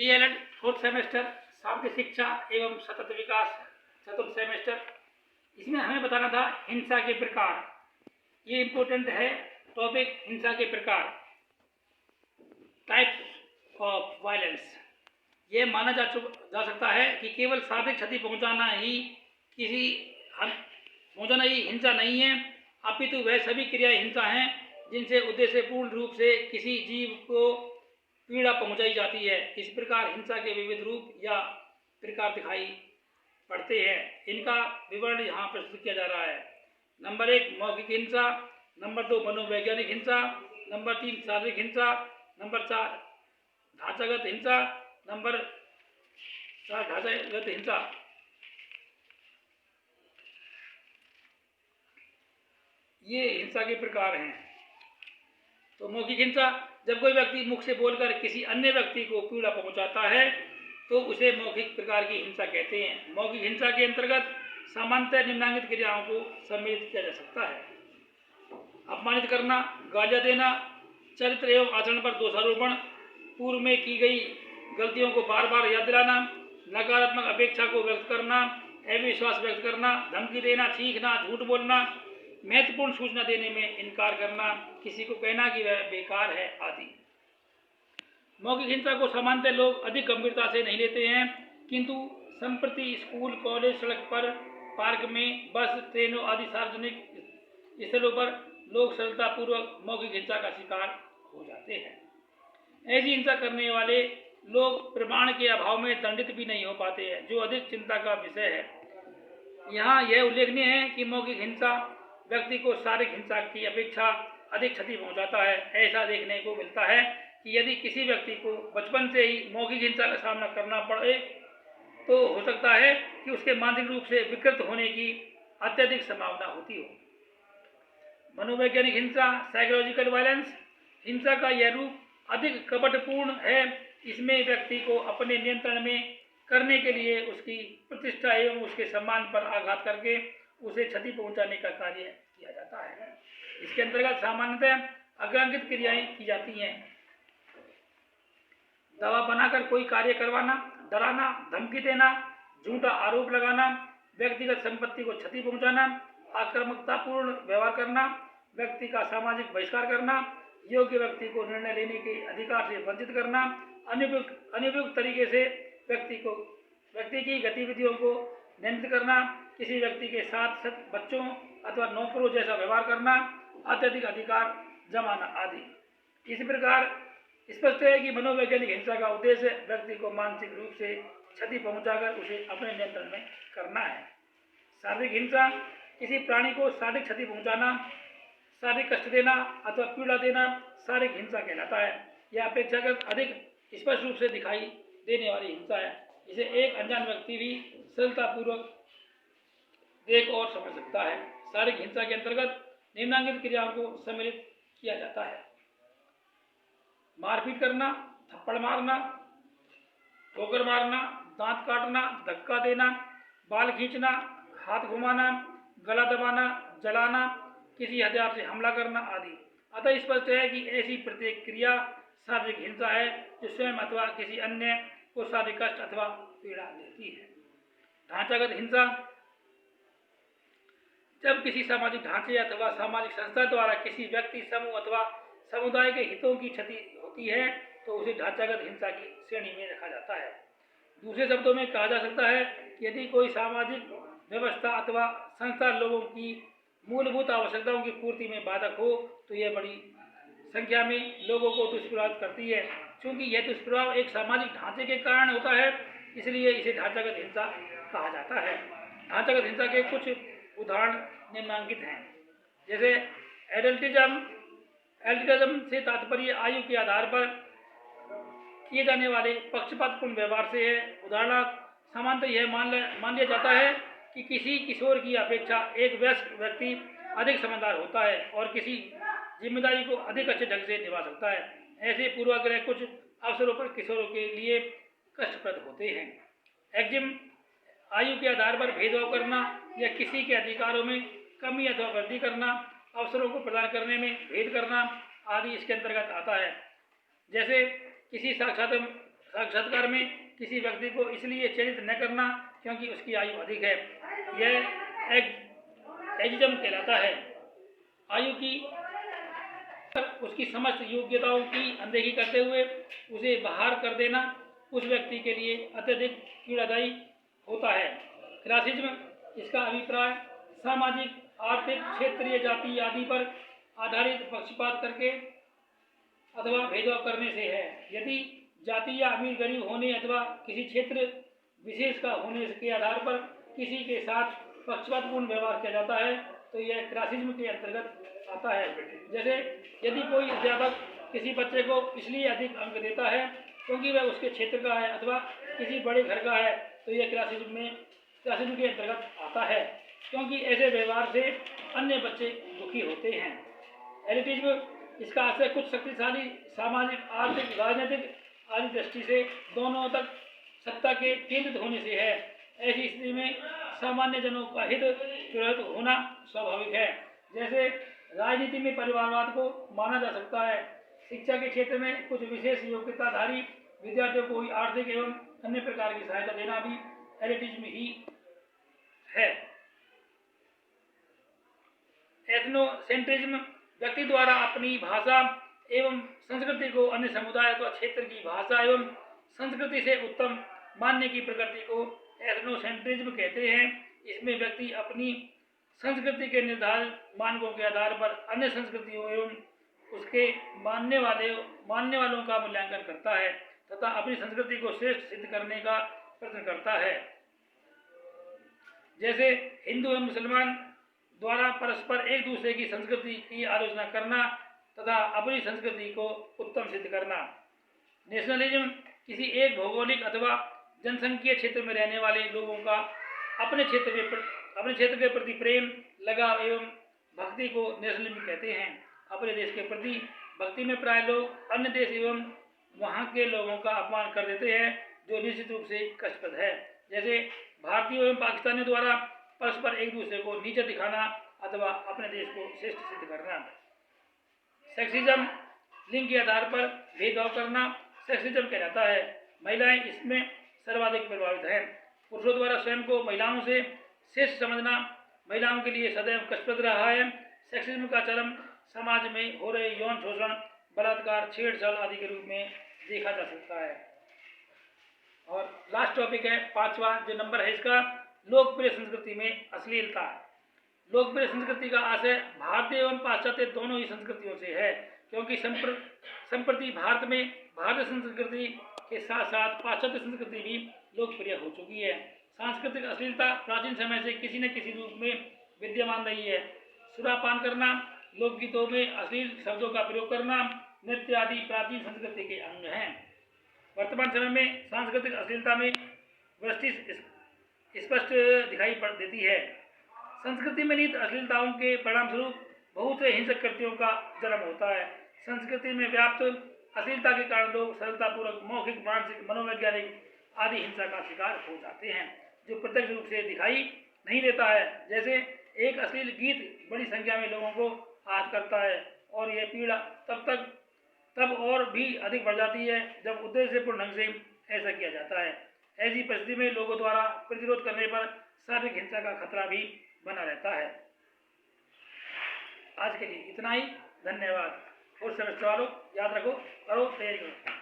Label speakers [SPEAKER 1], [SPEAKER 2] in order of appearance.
[SPEAKER 1] DElEd fourth semester सामाजिक शिक्षा एवं सतत विकास चतुर्थ सेमेस्टर। इसमें हमें बताना था हिंसा के प्रकार। ये इम्पोर्टेंट है टॉपिक, हिंसा के प्रकार, टाइप्स ऑफ वायलेंस। ये माना जा सकता है कि केवल शारीरिक क्षति पहुंचाना ही हिंसा नहीं है, अपितु वह सभी क्रियाएं हिंसा हैं जिनसे उद्देश्यपूर्ण रूप से किसी जीव को पीड़ा पहुंचाई जाती है। इस प्रकार हिंसा के विविध रूप या प्रकार दिखाई पड़ते हैं। इनका विवरण यहाँ प्रस्तुत किया जा रहा है। नंबर 1 मौखिक हिंसा, नंबर 2 मनोवैज्ञानिक हिंसा, नंबर 3 शारीरिक हिंसा, नंबर 4 ढांचागत हिंसा, नंबर 4 ढांचागत हिंसा। ये हिंसा के प्रकार हैं। तो मौखिक हिंसा, जब कोई व्यक्ति मुख से बोलकर किसी अन्य व्यक्ति को पीड़ा पहुंचाता है तो उसे मौखिक प्रकार की हिंसा कहते हैं। मौखिक हिंसा के अंतर्गत सामान्यतः निम्नलिखित क्रियाओं को सम्मिलित किया जा सकता है: अपमानित करना, गालियां देना, चरित्र एवं आचरण पर दोषारोपण, पूर्व में की गई गलतियों को बार बार याद दिलाना, नकारात्मक अपेक्षा को व्यक्त करना, अविश्वास व्यक्त करना, धमकी देना, चीखना, झूठ बोलना, महत्वपूर्ण सूचना देने में इनकार करना, किसी को कहना कि वह बेकार है आदि। मौखिक हिंसा को सामान्यतः लोग अधिक गंभीरता से नहीं लेते हैं, किंतु संप्रति स्कूल, कॉलेज, सड़क पर, पार्क में, बस, ट्रेनों आदि सार्वजनिक स्थलों पर लोग सरलतापूर्वक मौखिक हिंसा का शिकार हो जाते हैं। ऐसी हिंसा करने वाले लोग प्रमाण के अभाव में दंडित भी नहीं हो पाते हैं, जो अधिक चिंता का विषय है। यहाँ यह उल्लेखनीय है कि मौखिक हिंसा व्यक्ति को शारीरिक हिंसा की अपेक्षा अधिक क्षति पहुंचाता है। ऐसा देखने को मिलता है कि यदि किसी व्यक्ति को बचपन से ही मौखिक हिंसा का सामना करना पड़े तो हो सकता है कि उसके मानसिक रूप से विकृत होने की अत्यधिक संभावना होती हो। मनोवैज्ञानिक हिंसा, साइकोलॉजिकल वायलेंस। हिंसा का यह रूप अधिक कपटपूर्ण है। इसमें व्यक्ति को अपने नियंत्रण में करने के लिए उसकी प्रतिष्ठा एवं उसके सम्मान पर आघात करके उसे क्षति पहुंचाने का कार्य किया जाता है। इसके अंतर्गत सामान्यतः अग्रांकित क्रियाएं की जाती हैं: दबाव बनाकर कोई कार्य करवाना, डराना, धमकी देना, झूठा आरोप लगाना, व्यक्तिगत संपत्ति को क्षति पहुंचाना, आक्रामकतापूर्ण व्यवहार करना, व्यक्ति का सामाजिक बहिष्कार करना, योग्य व्यक्ति को निर्णय लेने के अधिकार से वंचित करना, अनुपयुक्त तरीके से व्यक्ति की गतिविधियों को नियंत्रित करना, किसी व्यक्ति के साथ बच्चों अथवा नौकरों जैसा व्यवहार करना, अत्यधिक अधिकार जमाना आदि। इस प्रकार स्पष्ट है कि मनोवैज्ञानिक हिंसा का उद्देश्य व्यक्ति को मानसिक रूप से क्षति पहुंचाकर उसे अपने नियंत्रण में करना है। शारीरिक हिंसा, किसी प्राणी को शारीरिक क्षति पहुंचाना, शारीरिक कष्ट देना अथवा पीड़ा देना शारीरिक हिंसा कहलाता है। यह अपेक्षाकृत अधिक स्पष्ट रूप से दिखाई देने वाली हिंसा है। इसे एक अनजान व्यक्ति भी सरलतापूर्वक देख और समझ सकता है। शारीरिक हिंसा के अंतर्गत निम्नलिखित क्रियाओं को सम्मिलित किया जाता है: मारपीट करना, थप्पड़ मारना, ठोकर मारना, दांत काटना, धक्का देना, बाल खींचना, हाथ घुमाना, गला दबाना, जलाना, किसी हथियार से हमला करना आदि। अतः स्पष्ट है कि ऐसी प्रत्येक क्रिया शारीरिक हिंसा है जो स्वयं अथवा किसी अन्य को शारीरिक कष्ट अथवा पीड़ा देती है। ढांचागत हिंसा, जब किसी सामाजिक ढांचे अथवा सामाजिक संस्था द्वारा किसी व्यक्ति, समूह अथवा समुदाय के हितों की क्षति होती है तो उसे ढांचागत हिंसा की श्रेणी में रखा जाता है। दूसरे शब्दों में कहा जा सकता है कि यदि कोई सामाजिक व्यवस्था अथवा संस्था लोगों की मूलभूत आवश्यकताओं की पूर्ति में बाधक हो तो यह बड़ी संख्या में लोगों को दुष्प्रभावित करती है। क्योंकि यह दुष्प्रभाव एक सामाजिक ढांचे के कारण होता है, इसलिए इसे ढांचागत हिंसा कहा जाता है। ढांचागत हिंसा के कुछ उदाहरण निम्नलिखित हैं, जैसे एडल्टिज्म से तात्पर्य आयु के आधार पर किए जाने वाले पक्षपातपूर्ण व्यवहार से है। उदाहरणार्थ, सामान्यतः यह मान लिया जाता है कि किसी किशोर की अपेक्षा एक वयस्क व्यक्ति अधिक समझदार होता है और किसी जिम्मेदारी को अधिक अच्छे ढंग से निभा सकता है। ऐसे पूर्वाग्रह कुछ अवसरों पर किशोरों के लिए कष्टप्रद होते हैं। एक्जिम, आयु के आधार पर भेदभाव करना या किसी के अधिकारों में कमी अथवा वृद्धि करना, अवसरों को प्रदान करने में भेद करना आदि इसके अंतर्गत आता है। जैसे किसी साक्षात्कार में किसी व्यक्ति को इसलिए चयनित न करना क्योंकि उसकी आयु अधिक है, यह एजिज्म कहलाता है। आयु की उसकी समस्त योग्यताओं की अनदेखी करते हुए उसे बाहर कर देना उस व्यक्ति के लिए अत्यधिक पीड़ादायी होता है। क्लासिज्म, इसका अभिप्राय सामाजिक, आर्थिक, क्षेत्रीय, जाति आदि पर आधारित पक्षपात करके अथवा भेदभाव करने से है। यदि जाति या अमीर गरीब होने अथवा किसी क्षेत्र विशेष का होने के आधार पर किसी के साथ पक्षपातपूर्ण व्यवहार किया जाता है तो यह क्लासिज्म के अंतर्गत आता है। जैसे यदि कोई अध्यापक किसी बच्चे को इसलिए अधिक अंक देता है क्योंकि वह उसके क्षेत्र का है अथवा किसी बड़े घर का है तो यह क्लासिज्म के अंतर्गत आता है, क्योंकि ऐसे व्यवहार से अन्य बच्चे दुखी होते हैं। एलिटिज्म, इसका आशय कुछ शक्तिशाली सामाजिक, आर्थिक, राजनीतिक आदि दृष्टि से दोनों तक सत्ता के केंद्रित होने से है। ऐसी स्थिति में सामान्य जनों का हित प्रभावित होना स्वाभाविक है। जैसे राजनीति में परिवारवाद को माना जा सकता है। शिक्षा के क्षेत्र में कुछ विशेष योग्यताधारी विद्यार्थियों को ही आर्थिक एवं अन्य प्रकार की सहायता देना भी एलिटिज्म ही है। एथनोसेंट्रिज्म, व्यक्ति द्वारा अपनी भाषा एवं संस्कृति को अन्य समुदाय अथवा क्षेत्र की भाषा एवं संस्कृति से उत्तम मानने की प्रकृति को एथनोसेंट्रिज्म कहते हैं। इसमें व्यक्ति अपनी संस्कृति के निर्धारित मानकों के आधार पर अन्य संस्कृतियों एवं उसके मानने वालों का मूल्यांकन करता है तथा अपनी संस्कृति को श्रेष्ठ सिद्ध करने का प्रयत्न करता है। जैसे हिंदू एवं मुसलमान द्वारा परस्पर एक दूसरे की संस्कृति की आलोचना करना तथा अपनी संस्कृति को उत्तम सिद्ध करना। नेशनलिज्म, किसी एक भौगोलिक अथवा जनसंख्यीय क्षेत्र में रहने वाले लोगों का अपने क्षेत्र के प्रति प्रेम, लगाव एवं भक्ति को नेशनलिज्म कहते हैं। अपने देश के प्रति भक्ति में प्राय लोग अन्य देश एवं वहाँ के लोगों का अपमान कर देते हैं, जो निश्चित रूप से कष्टप्रद है। जैसे भारतीयों एवं पाकिस्तानियों द्वारा परस्पर एक दूसरे को नीचे दिखाना अथवा अपने देश को श्रेष्ठ सिद्ध करना। सेक्सिज्म, लिंग के आधार पर भेदभाव करना सेक्सिज्म कहलाता है। महिलाएं इसमें सर्वाधिक प्रभावित हैं। पुरुषों द्वारा स्वयं को महिलाओं से श्रेष्ठ समझना महिलाओं के लिए सदैव कष्टप्रद रहा है। सेक्सिज्म का चरम समाज में हो रहे यौन शोषण, बलात्कार, छेड़छाड़ आदि के रूप में देखा जा सकता है। और लास्ट टॉपिक है 5वां जो नंबर है इसका, लोकप्रिय संस्कृति में अश्लीलता। लोकप्रिय संस्कृति का आशय भारतीय एवं पाश्चात्य दोनों ही संस्कृतियों से है, क्योंकि संप्रति भारत में भारतीय संस्कृति के साथ साथ पाश्चात्य संस्कृति भी लोकप्रिय हो चुकी है। सांस्कृतिक अश्लीलता प्राचीन समय से किसी न किसी रूप में विद्यमान रही है। सुरापान करना, लोकगीतों में अश्लील शब्दों का प्रयोग करना, नृत्य आदि प्राचीन संस्कृति के अंग हैं। वर्तमान समय में सांस्कृतिक अश्लीलता में वृद्धि स्पष्ट दिखाई देती है। संस्कृति में निहित अश्लीलताओं के परिणामस्वरूप बहुत से हिंसक कृत्यों का जन्म होता है। संस्कृति में व्याप्त अश्लीलता के कारण लोग सरलतापूर्वक मौखिक, मानसिक, मनोवैज्ञानिक आदि हिंसा का शिकार हो जाते हैं, जो प्रत्यक्ष रूप से दिखाई नहीं देता है। जैसे एक अश्लील गीत बड़ी संख्या में लोगों को आहत करता है और यह पीड़ा तब और भी अधिक बढ़ जाती है जब उद्देश्यपूर्ण ढंग से ऐसा किया जाता है। ऐसी परिस्थिति में लोगों द्वारा प्रतिरोध करने पर शारीरिक हिंसा का खतरा भी बना रहता है। आज के लिए इतना ही। धन्यवाद। और सेमेस्टर वालों याद रखो, करो, तैयारी करो।